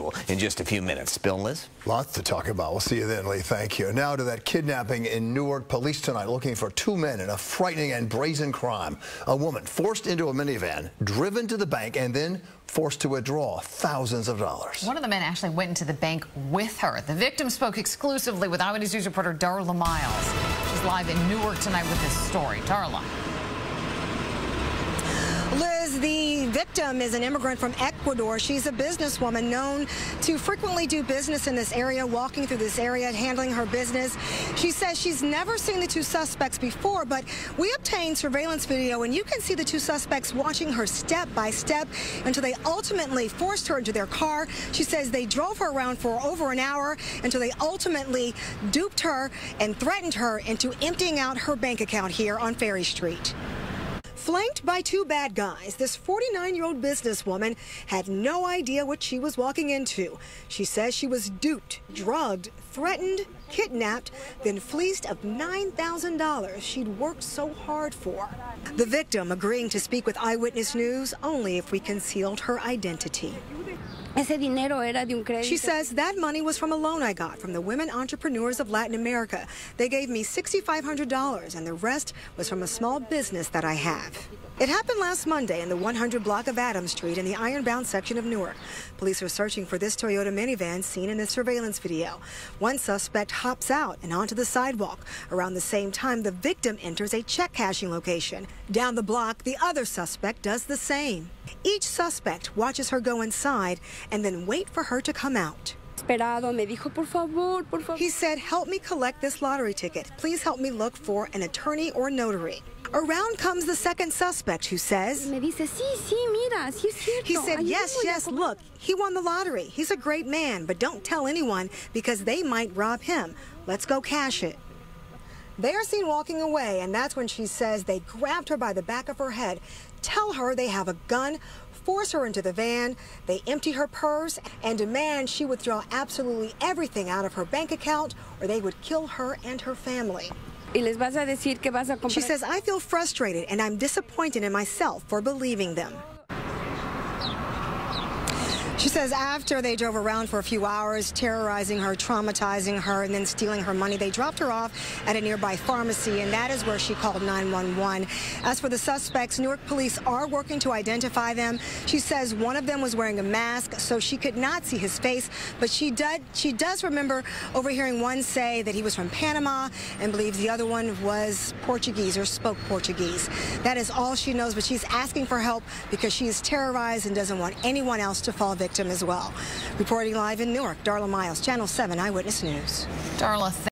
julho in just a few minutes. Bill and Liz? Lots to talk about. We'll see you then, Lee. Thank you. Now to that kidnapping in Newark. Police tonight looking for two men in a frightening and brazen crime. A woman forced into a minivan, driven to the bank, and then forced to withdraw thousands of dollars. One of the men actually went into the bank with her. The victim spoke exclusively with Eyewitness News reporter Darla Miles. She's live in Newark tonight with this story. Darla. Liz, the victim is an immigrant from Ecuador. She's a businesswoman known to frequently do business in this area, walking through this area, handling her business. She says she's never seen the two suspects before, but we obtained surveillance video, and you can see the two suspects watching her step by step until they ultimately forced her into their car. She says they drove her around for over an hour until they ultimately duped her and threatened her into emptying out her bank account here on Ferry Street. Flanked by two bad guys, this 49-year-old businesswoman had no idea what she was walking into. She says she was duped, drugged, threatened, kidnapped, then fleeced of $9,000 she'd worked so hard for. The victim agreeing to speak with Eyewitness News only if we concealed her identity. She says that money was from a loan I got from the Women Entrepreneurs of Latin America. They gave me $6,500, and the rest was from a small business that I have. It happened last Monday in the 100 block of Adams Street in the Ironbound section of Newark. Police are searching for this Toyota minivan seen in this surveillance video. One suspect hops out and onto the sidewalk. Around the same time, the victim enters a check cashing location. Down the block, the other suspect does the same. Each suspect watches her go inside and then wait for her to come out. He said, "Help me collect this lottery ticket. Please help me look for an attorney or notary." Around comes the second suspect, who says, he said, yes, look, he won the lottery. He's a great man, but don't tell anyone because they might rob him. Let's go cash it. They are seen walking away, and that's when she says they grabbed her by the back of her head, tell her they have a gun, force her into the van, they empty her purse, and demand she withdraw absolutely everything out of her bank account or they would kill her and her family. She says, "I feel frustrated and I'm disappointed in myself for believing them." She says after they drove around for a few hours, terrorizing her, traumatizing her, and then stealing her money, they dropped her off at a nearby pharmacy, and that is where she called 911. As for the suspects, Newark police are working to identify them. She says one of them was wearing a mask, so she could not see his face, but she does remember overhearing one say that he was from Panama and believes the other one was Portuguese or spoke Portuguese. That is all she knows, but she's asking for help because she is terrorized and doesn't want anyone else to fall victim as well. Reporting live in Newark, Darla Miles, Channel 7 Eyewitness News. Darla,